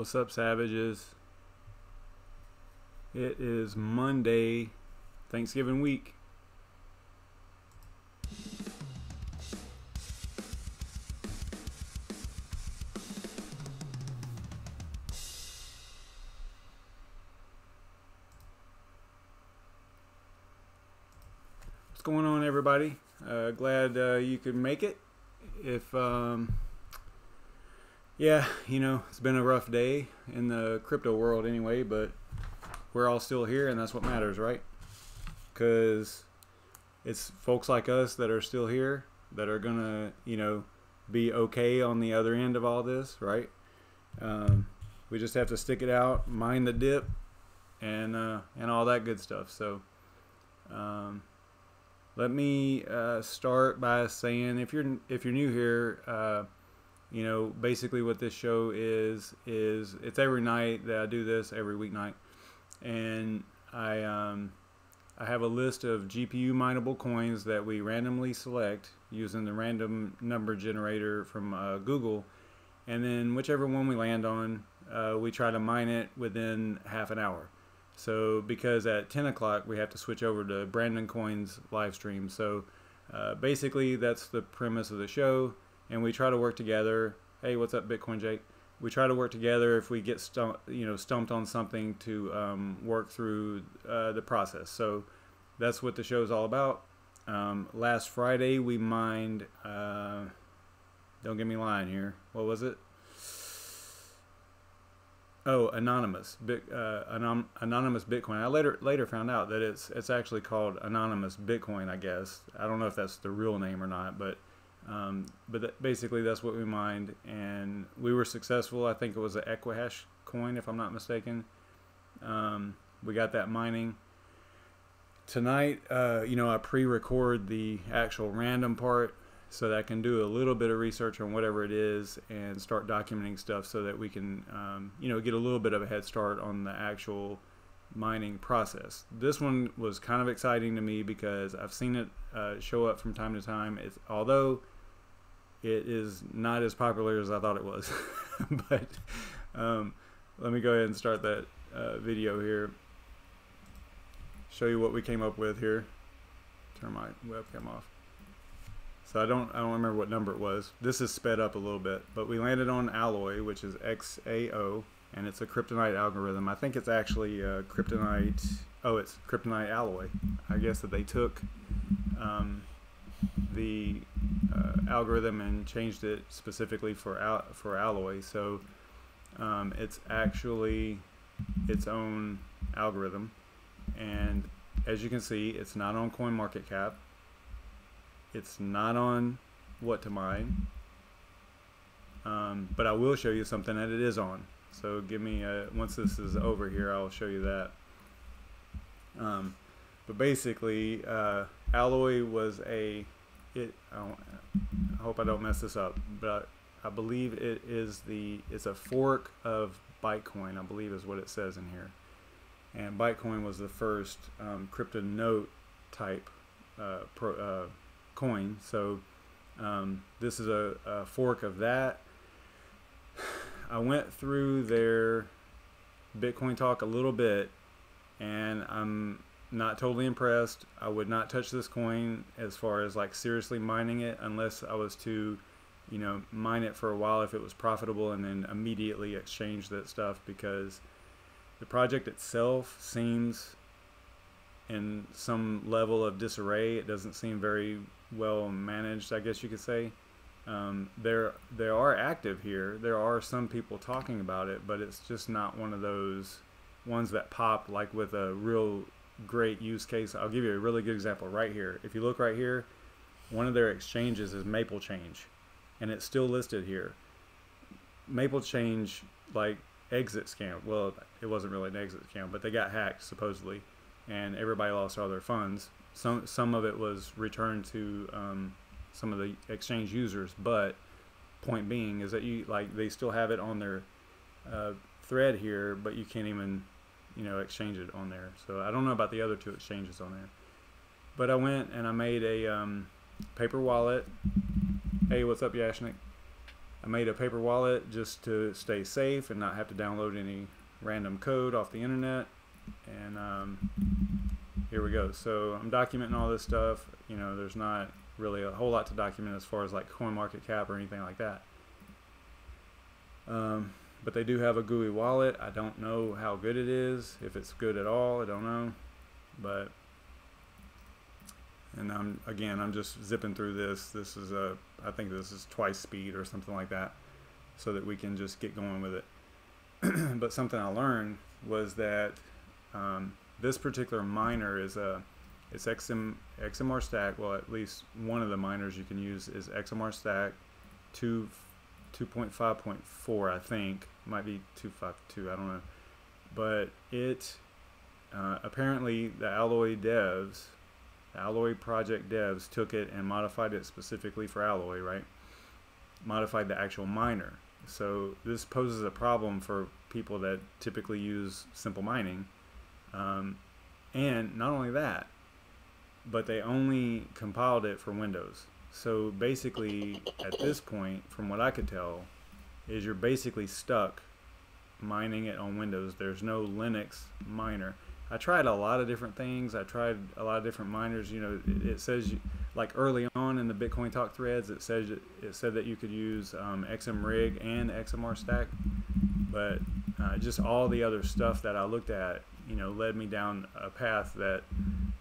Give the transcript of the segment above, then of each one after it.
What's up, Savages? It is Monday, Thanksgiving week. What's going on, everybody? Glad you could make it. If yeah, you know, it's been a rough day in the crypto world anyway, but we're all still here, and that's what matters, right? Because it's folks like us that are still here that are gonna, you know, be okay on the other end of all this, right? We just have to stick it out, mind the dip, and all that good stuff. So let me start by saying, if you're new here, you know, basically what this show is it's every night that I do this, every weeknight, and I have a list of GPU-mineable coins that we randomly select using the random number generator from Google, and then whichever one we land on, we try to mine it within half an hour. So because at 10 o'clock we have to switch over to BrandonCoin's LiveStream. So basically that's the premise of the show, and we try to work together. Hey, what's up, Bitcoin Jake? We try to work together if we get stumped on something to work through the process. So that's what the show is all about. Last Friday we mined, don't get me lying here, what was it? Oh, anonymous Bitcoin. I later found out that it's actually called Anonymous Bitcoin, I guess. I don't know if that's the real name or not, but basically that's what we mined, and we were successful. I think it was an Equihash coin, if I'm not mistaken. We got that mining tonight. You know, I pre-record the actual random part so that I can do a little bit of research on whatever it is and start documenting stuff so that we can you know, get a little bit of a head start on the actual mining process. This one was kind of exciting to me because I've seen it show up from time to time. Although it is not as popular as I thought it was. But let me go ahead and start that video here. Show you what we came up with here. Turn my webcam off. So I don't remember what number it was. This is sped up a little bit, but we landed on Alloy, which is XAO, and it's a kryptonite algorithm. I think it's actually kryptonite. Oh, it's kryptonite alloy. I guess that they took the algorithm and changed it specifically for alloy. So it's actually its own algorithm, and as you can see, it's not on CoinMarketCap. It's not on what to mine, but I will show you something that it is on. So give me once this is over here, I'll show you that. But basically, Alloy was I hope I don't mess this up, but I believe it's a fork of Bitcoin, I believe is what it says in here. And Bitcoin was the first crypto note type coin. So this is a fork of that. I went through their Bitcoin talk a little bit, and I'm not totally impressed. I would not touch this coin as far as like seriously mining it unless I was to, you know, mine it for a while if it was profitable and then immediately exchange that stuff, because the project itself seems in some level of disarray. It doesn't seem very well managed, I guess you could say. They are active here. There are some people talking about it, but it's just not one of those ones that pop like with a real great use case. I'll give you a really good example right here. If you look right here, one of their exchanges is Maple Change, and it's still listed here. Maple Change, like, exit scam. Well, it wasn't really an exit scam, but they got hacked supposedly, and everybody lost all their funds. Some of it was returned to some of the exchange users, but point being is that they still have it on their thread here, but you can't even, you know, exchange it on there. So I don't know about the other two exchanges on there, but I went and I made a paper wallet. Hey, what's up, Yashnik? I made a paper wallet just to stay safe and not have to download any random code off the internet. And here we go. So I'm documenting all this stuff. You know, there's not really a whole lot to document as far as like CoinMarketCap or anything like that. But they do have a GUI wallet. I don't know how good it is, if it's good at all. I don't know. But and I'm just zipping through this. This is I think this is twice speed or something like that, so that we can just get going with it. But something I learned was that this particular miner is it's XMR stack. Well, at least one of the miners you can use is XMR stack 2.5.4, I think. Might be 2.5.2, I don't know. But it apparently the Alloy project devs took it and modified it specifically for Alloy, right? Modified the actual miner. So this poses a problem for people that typically use simple mining. And not only that, but they only compiled it for Windows. So basically, at this point, from what I could tell, is you're basically stuck mining it on Windows. There's no Linux miner. I tried a lot of different things. I tried a lot of different miners. You know, it says like early on in the Bitcoin Talk threads, it said that you could use XMRig and XMR stack, but just all the other stuff that I looked at, you know, led me down a path that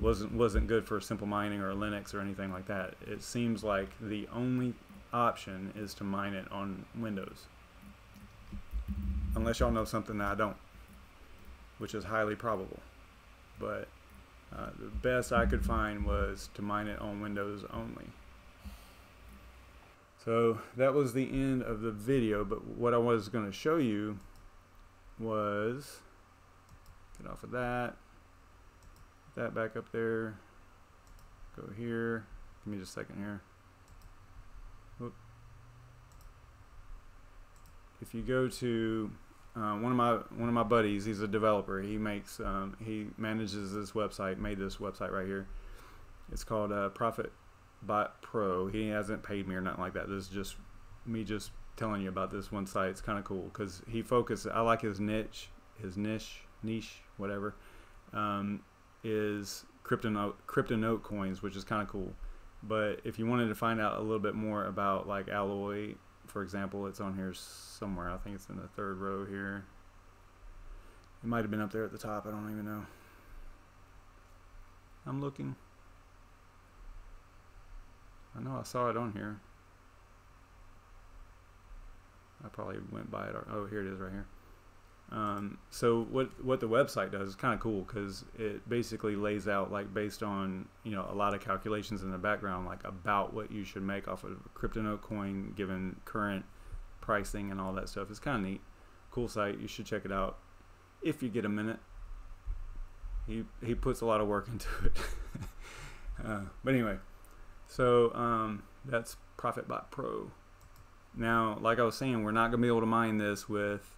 wasn't good for simple mining or Linux or anything like that. It seems like the only option is to mine it on Windows, unless y'all know something that I don't, which is highly probable. But the best I could find was to mine it on Windows only. So that was the end of the video, but what I was going to show you was, get off of that back up there, go here, give me just a second here. Whoop. If you go to one of my buddies, he's a developer. He makes he manages this website, made this website right here. It's called ProfitBot Pro. He hasn't paid me or nothing like that. This is just me just telling you about this one site. It's kind of cool because he focuses. I like his niche, whatever. Is crypto note coins, which is kind of cool. But if you wanted to find out a little bit more about like Alloy, for example, it's on here somewhere. I think it's in the third row here. It might have been up there at the top. I don't even know. I'm looking. I know I saw it on here. I probably went by it. Oh, here it is right here. So what the website does is kind of cool because it basically lays out, like, based on, you know, a lot of calculations in the background, like about what you should make off of a crypto note coin given current pricing and all that stuff. It's kind of neat. Cool site. You should check it out if you get a minute. He puts a lot of work into it. But anyway, so that's ProfitBot Pro. Now, like I was saying, we're not going to be able to mine this with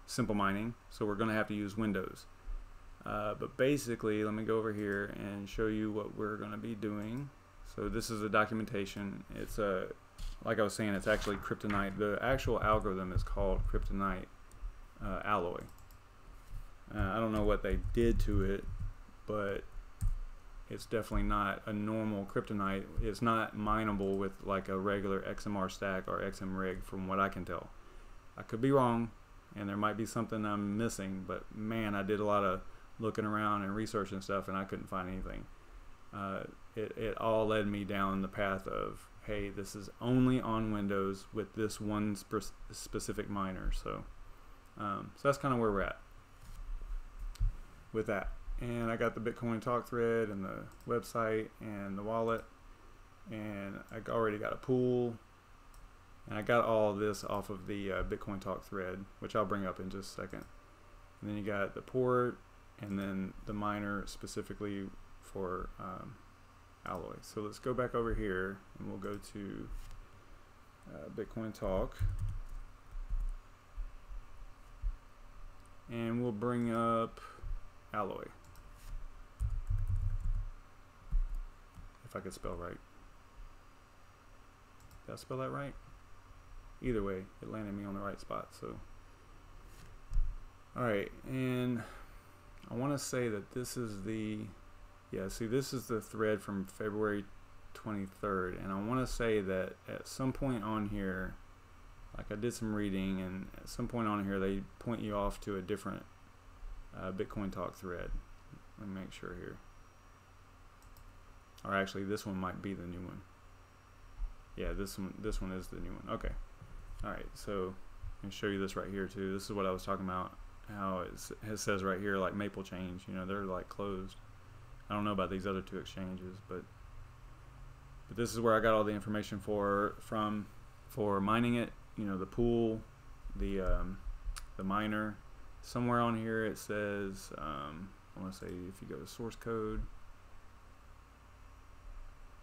simple mining, so we're going to have to use Windows. But basically, let me go over here and show you what we're going to be doing. So this is the documentation. It's like I was saying, it's actually Kryptonite. The actual algorithm is called Kryptonite Alloy. I don't know what they did to it, but it's definitely not a normal Kryptonite. It's not mineable with like a regular XMR stack or XMRig, from what I can tell. I could be wrong, and there might be something I'm missing, but man, I did a lot of looking around and researching stuff, and I couldn't find anything. It all led me down the path of, hey, this is only on Windows with this one specific miner. So that's kind of where we're at with that. And I got the Bitcoin Talk thread and the website and the wallet, and I already got a pool, and I got all of this off of the Bitcoin Talk thread, which I'll bring up in just a second. And then you got the port, and then the miner specifically for Alloy. So let's go back over here, and we'll go to Bitcoin Talk, and we'll bring up Alloy. If I could spell right. Did I spell that right? either way, it landed me on the right spot. So, all right, and I want to say that this is the, yeah, see, this is the thread from February 23rd, and I want to say that at some point on here, like I did some reading, and at some point on here they point you off to a different Bitcoin Talk thread. Let me make sure here. Or actually, this one might be the new one. Yeah, this one is the new one. Okay. All right. So I can show you this right here too. This is what I was talking about. How it says right here, like Maple Change. You know, they're like closed. I don't know about these other two exchanges, but this is where I got all the information for mining it. You know, the pool, the miner. Somewhere on here it says, I want to say if you go to source code,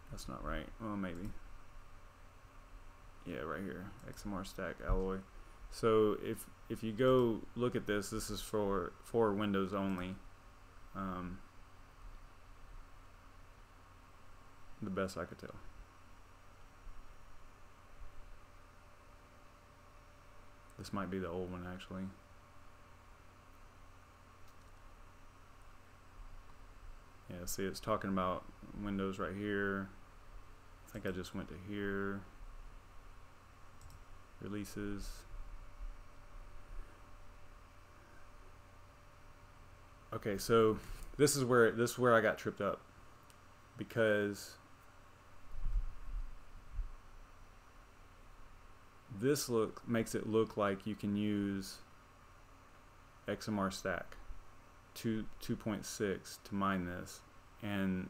that's not right. Well, maybe. Yeah, right here, XMR stack alloy. So if you go look at this, this is for Windows only. The best I could tell. This might be the old one actually. Yeah, see, it's talking about Windows right here. I think I just went to here. Releases. Okay, so this is where I got tripped up, because this makes it look like you can use XMR stack 2.6 to mine this, and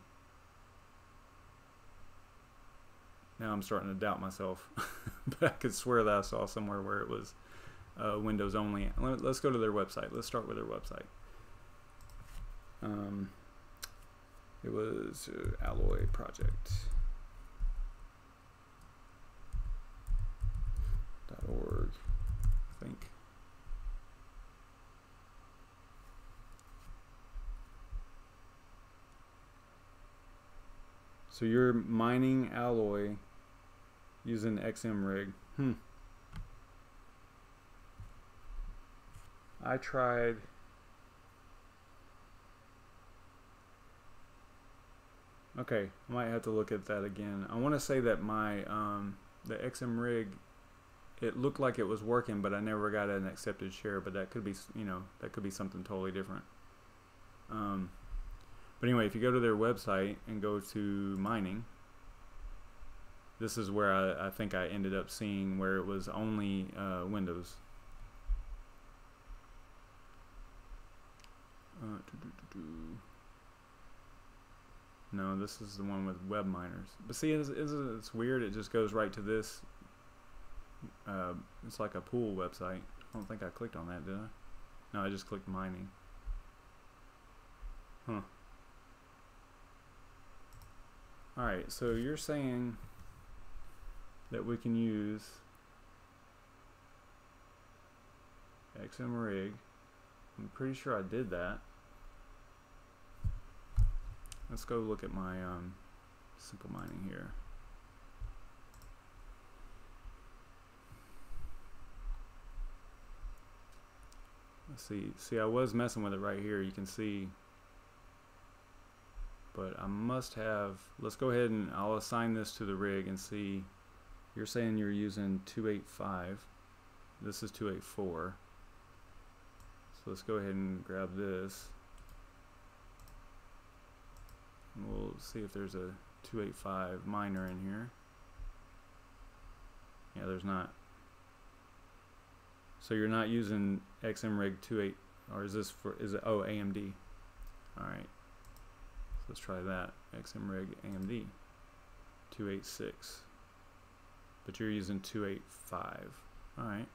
now I'm starting to doubt myself. But I could swear that I saw somewhere where it was Windows only. Let's go to their website. Let's start with their website. It was Alloy Project. .org, I think. So you're mining Alloy using XM rig. I tried. Okay, I might have to look at that again. I want to say that my the XM rig, it looked like it was working, but I never got an accepted share. But that could be, you know, that could be something totally different. But anyway, if you go to their website and go to mining, this is where I think I ended up seeing where it was only Windows. No, this is the one with web miners. But see, it's weird. It just goes right to this. It's like a pool website. I don't think I clicked on that, did I? No, I just clicked mining. Huh. Alright, so you're saying that we can use XM rig. I'm pretty sure I did that. Let's go look at my simple mining here. Let's see. See, I was messing with it right here. You can see, but I must have. Let's go ahead and I'll assign this to the rig and see. You're saying you're using 285. This is 284. So let's go ahead and grab this. We'll see if there's a 285 miner in here. Yeah, there's not. So you're not using XMRig 28, or is this for, is it, oh, AMD. Alright. So let's try that. XMRig AMD 286. But you're using 285. Alright.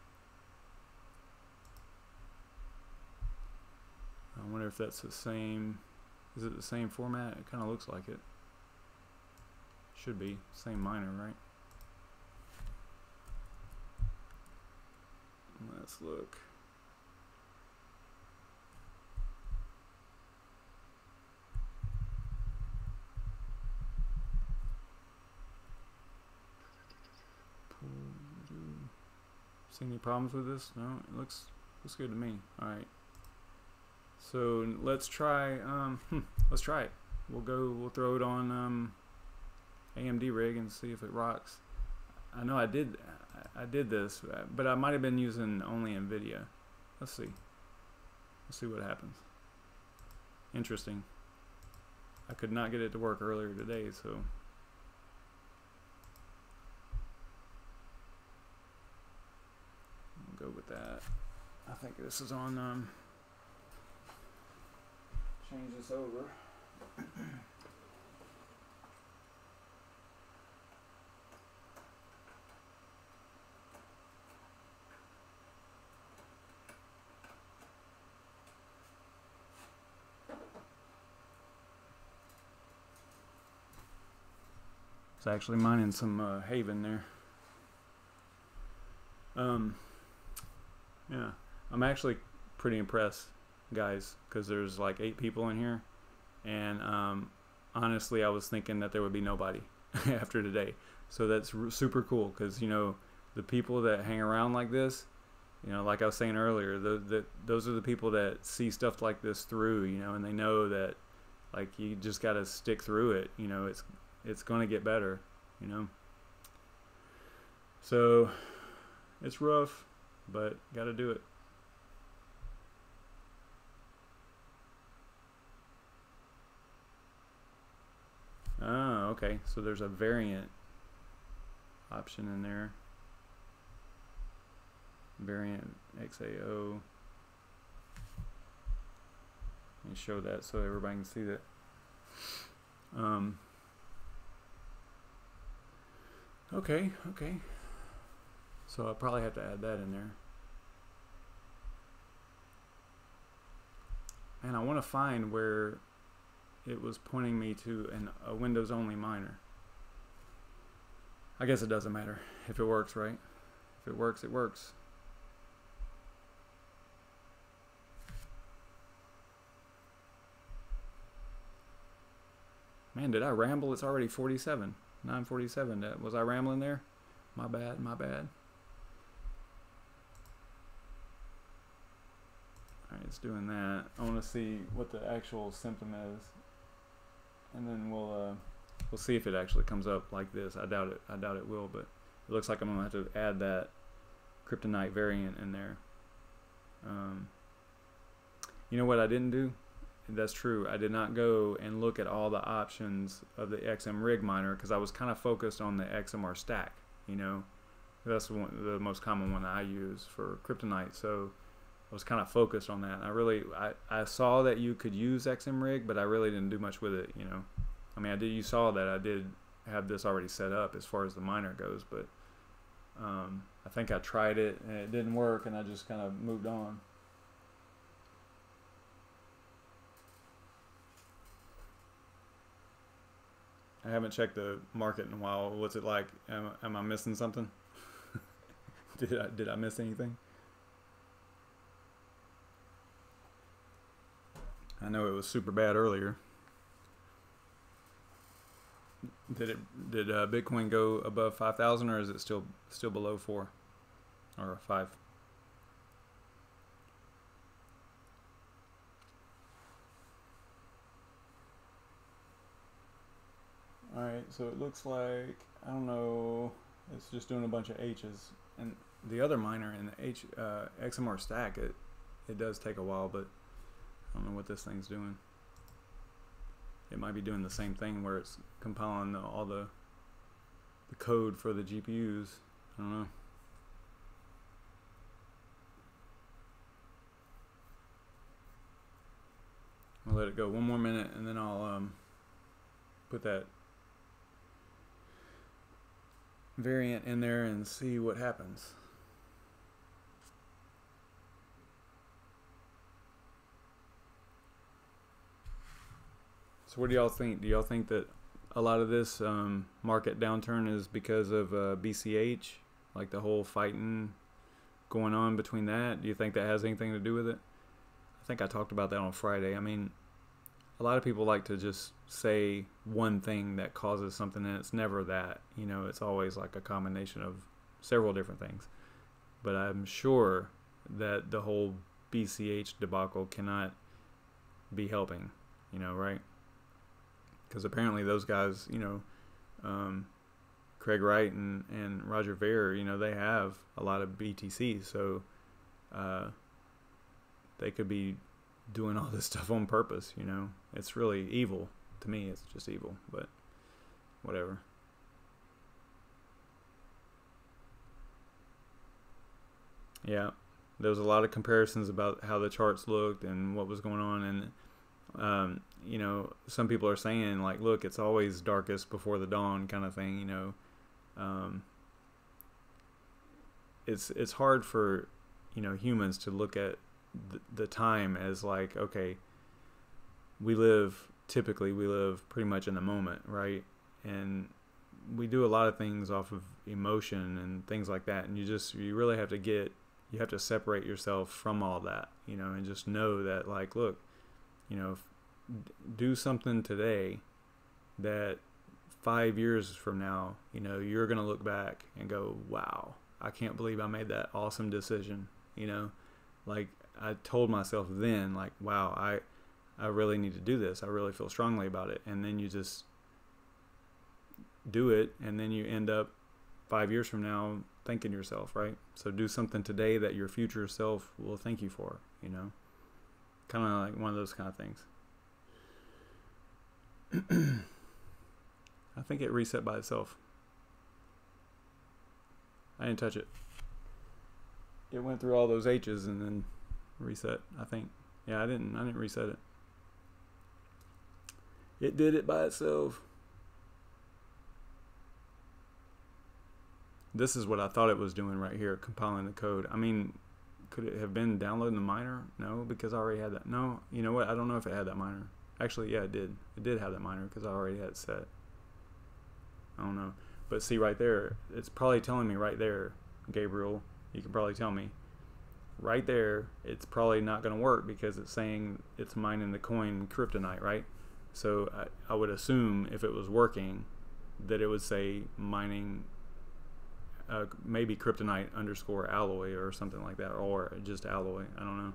I wonder if that's the same. Is it the same format? It kind of looks like it. Should be. Same miner, right? Let's look. See any problems with this? No, it looks good to me. All right. So let's try. Let's try it. We'll throw it on AMD rig and see if it rocks. I know I did this, but I might have been using only NVIDIA. Let's see. Let's see what happens. Interesting. I could not get it to work earlier today, so we'll go with that. I think this is on. Change this over. It's actually mining some Haven there. Yeah, I'm actually pretty impressed, guys, because there's like 8 people in here, and honestly, I was thinking that there would be nobody after today. So that's super cool, because you know, the people that hang around like this, you know, like I was saying earlier, those are the people that see stuff like this through, you know, and they know that like you just got to stick through it. You know, it's going to get better, you know. So it's rough, but got to do it. Oh, okay. So there's a variant option in there. Variant XAO. Let me show that so everybody can see that. Okay. So I'll probably have to add that in there. And I want to find where it was pointing me to a Windows only miner. I guess it doesn't matter if it works, right? If it works, it works. Man, did I ramble? It's already 47. 9:47. Was I rambling there? My bad. Alright, it's doing that. I want to see what the actual symptom is, and then we'll see if it actually comes up like this. I doubt it will, but it looks like I'm gonna have to add that kryptonite variant in there. You know what I didn't do? That's true. I did not go and look at all the options of the XM rig miner, because I was kind of focused on the XMR stack. You know, that's the most common one I use for kryptonite. So I was kind of focused on that. I saw that you could use XM rig, but I really didn't do much with it. You know, I mean, you saw that I did have this already set up as far as the miner goes, but I think I tried it and it didn't work, and I just kind of moved on. I haven't checked the market in a while. What's it like? Am I missing something? Did I miss anything? I know it was super bad earlier. Did Bitcoin go above 5,000, or is it still below 4 or 5? Alright, so it looks like, I don't know, it's just doing a bunch of H's. And the other miner in the XMR stack, it does take a while, but I don't know what this thing's doing. It might be doing the same thing where it's compiling all the code for the GPUs. I don't know. I'll let it go one more minute, and then I'll put that variant in there and see what happens. So what do y'all think? Do y'all think that a lot of this market downturn is because of BCH, like the whole fighting going on between that? Do you think that has anything to do with it? I think I talked about that on Friday. I mean, a lot of people like to just say one thing that causes something, and it's never that. You know, it's always like a combination of several different things. but I'm sure that the whole BCH debacle cannot be helping, you know, right? Because apparently those guys, you know, Craig Wright and Roger Ver, you know, they have a lot of BTC, so they could be doing all this stuff on purpose, you know. It's really evil. To me, it's just evil, but whatever. Yeah, there was a lot of comparisons about how the charts looked and what was going on, and you know, some people are saying like, look, it's always darkest before the dawn kind of thing, you know. It's hard for, you know, humans to look at the time as like, okay, typically we live pretty much in the moment, right? And we do a lot of things off of emotion and things like that, and you really have to separate yourself from all that, you know, and just know that, like, look, you know, do something today that 5 years from now, you know, you're going to look back and go, wow, I can't believe I made that awesome decision. You know, like I told myself then, like, wow, I really need to do this. I really feel strongly about it. And then you just do it. And then you end up 5 years from now thanking yourself, right? So do something today that your future self will thank you for, you know, kind of like one of those kind of things. I think it reset by itself. I didn't touch it. It went through all those H's and then reset, I think. Yeah, I didn't reset it. It did it by itself. This is what I thought it was doing right here, compiling the code. I mean, could it have been downloading the miner? No, because I already had that. No, you know what? I don't know if it had that miner. Actually, yeah, it did. It did have that miner because I already had it set. I don't know. But see right there, it's probably telling me right there, Gabriel, you can probably tell me. Right there, it's probably not going to work because it's saying it's mining the coin kryptonite, right? So I would assume if it was working that it would say mining maybe kryptonite _ alloy or something like that, or just alloy. I don't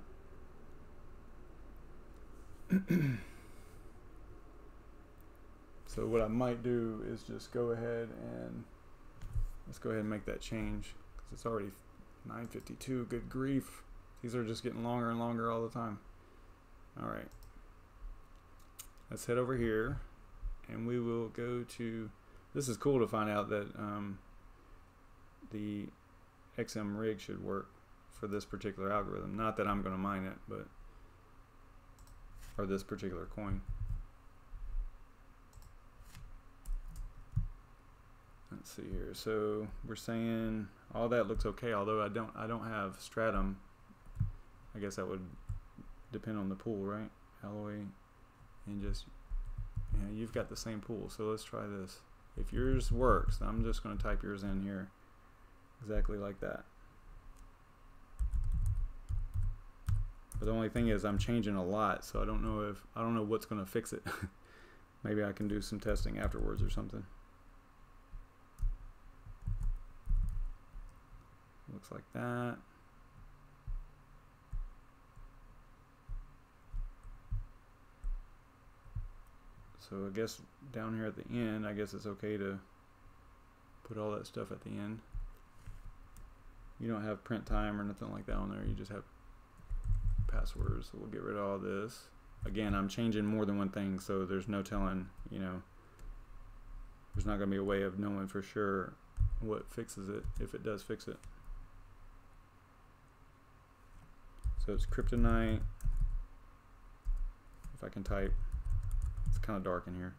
know. So what I might do is just go ahead and let's go ahead and make that change because it's already 9:52. Good grief. These are just getting longer and longer all the time. All right. Let's head over here and we will go to, this is cool to find out that the XM rig should work for this particular algorithm. Not that I'm going to mine it, but, or this particular coin. Let's see here. So we're saying all that looks okay, although I don't have stratum. I guess that would depend on the pool, right? Alloy and just, yeah, you've got the same pool. So let's try this. If yours works, I'm just going to type yours in here exactly like that. But the only thing is I'm changing a lot, so I don't know what's going to fix it. Maybe I can do some testing afterwards or something. Looks like that. So I guess down here at the end, I guess it's okay to put all that stuff at the end. You don't have print time or nothing like that on there. You just have passwords. So we'll get rid of all this. Again, I'm changing more than one thing, so there's no telling, you know, there's not going to be a way of knowing for sure what fixes it, if it does fix it. So it's kryptonite. If I can type, it's kind of dark in here.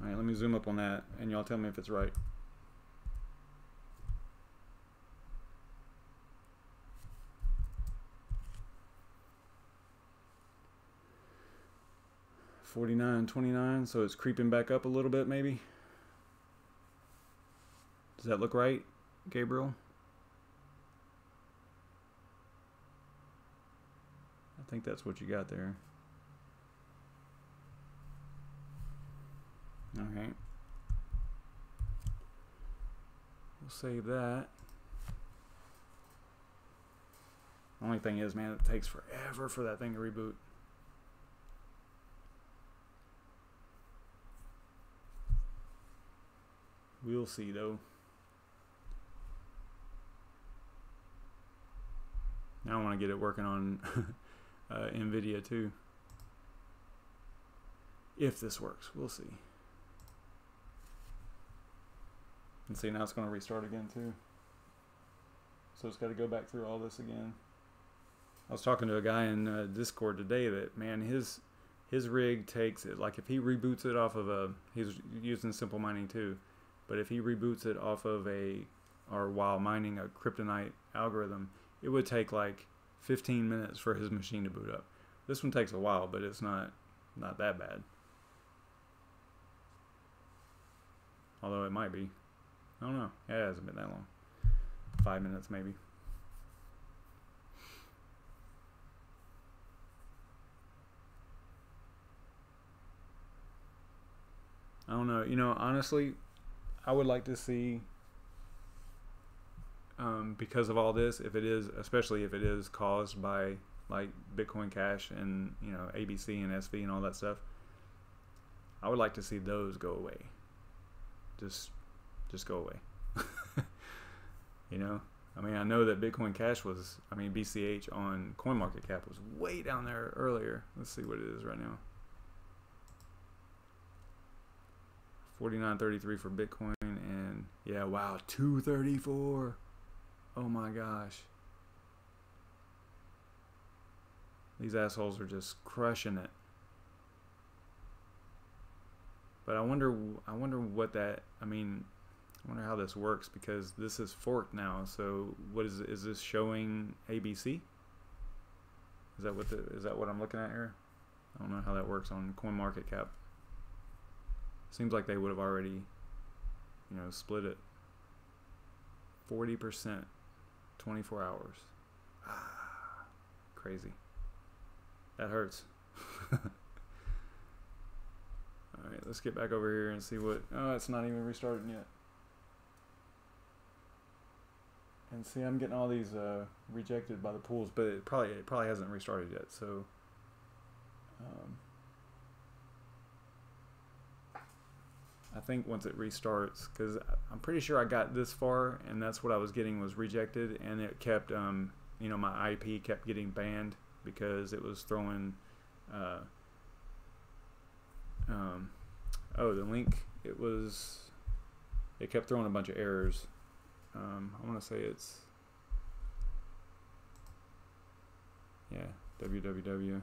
All right, let me zoom up on that and y'all tell me if it's right. $49.29, so it's creeping back up a little bit maybe. Does that look right, Gabriel? I think that's what you got there. Alright. We'll save that. Only thing is, man, it takes forever for that thing to reboot. We'll see, though. Now I want to get it working on NVIDIA, too. If this works, we'll see. And see, now it's going to restart again, too. So it's got to go back through all this again. I was talking to a guy in Discord today that, man, his rig takes it, like if he reboots it off of a, he's using Simple Mining too, but if he reboots it off of or while mining a kryptonite algorithm, it would take like 15 minutes for his machine to boot up. This one takes a while, but it's not that bad. Although it might be. I don't know. Yeah, it hasn't been that long. 5 minutes maybe. I don't know. You know, honestly, I would like to see, because of all this, if it is, especially if it is caused by like Bitcoin Cash and, you know, ABC and SV and all that stuff, I would like to see those go away. Just go away. You know, I mean, I know that Bitcoin Cash was, I mean, BCH on CoinMarketCap was way down there earlier. Let's see what it is right now. 49.33 for Bitcoin, and yeah, wow, 234. Oh my gosh, these assholes are just crushing it. But I wonder what that, I mean, I wonder how this works, because this is forked now. So what is this showing ABC? Is that what I'm looking at here? I don't know how that works on CoinMarketCap. Seems like they would have already, you know, split it. 40%, 24 hours. Ah, crazy. That hurts. All right, let's get back over here and see what. Oh, it's not even restarted yet. And see, I'm getting all these rejected by the pools, but it probably hasn't restarted yet. So. I think once it restarts, because I'm pretty sure I got this far and that's what I was getting was rejected, and it kept, you know, my IP kept getting banned because it was throwing, oh, the link, it kept throwing a bunch of errors. I want to say it's, yeah, www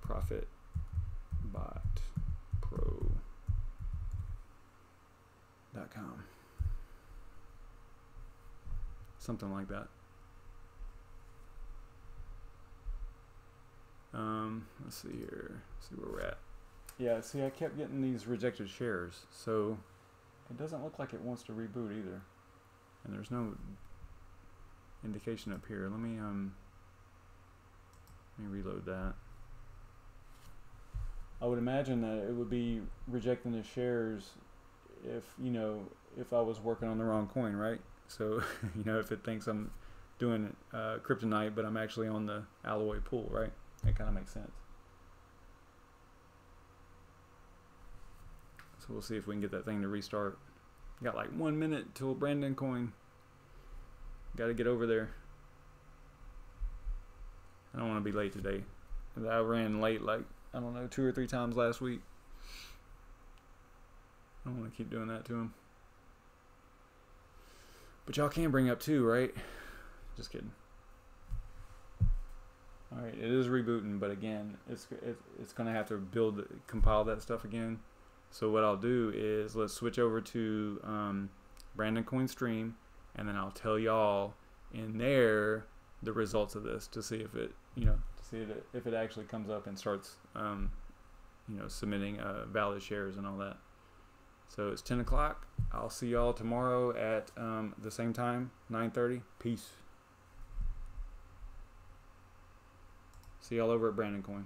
profit bot pro.com, something like that. Let's see here, see where we're at. Yeah, see, I kept getting these rejected shares, so it doesn't look like it wants to reboot either, and there's no indication up here. Let me reload that. I would imagine that it would be rejecting the shares if, you know, if I was working on the wrong coin, right? So, you know, if it thinks I'm doing kryptonite, but I'm actually on the alloy pool, right? That kind of makes sense. So we'll see if we can get that thing to restart. Got like 1 minute till BrandonCoin. Got to get over there. I don't want to be late today. I ran late like, I don't know, 2 or 3 times last week. I don't want to keep doing that to him. But y'all can bring up 2, right? Just kidding. Alright, it is rebooting, but again, it's going to have to compile that stuff again. So what I'll do is, let's switch over to BrandonCoin stream, and then I'll tell y'all in there the results of this to see if it, you know, to see if it actually comes up and starts, you know, submitting valid shares and all that. So it's 10 o'clock. I'll see y'all tomorrow at the same time, 9:30. Peace. See y'all over at BrandonCoin.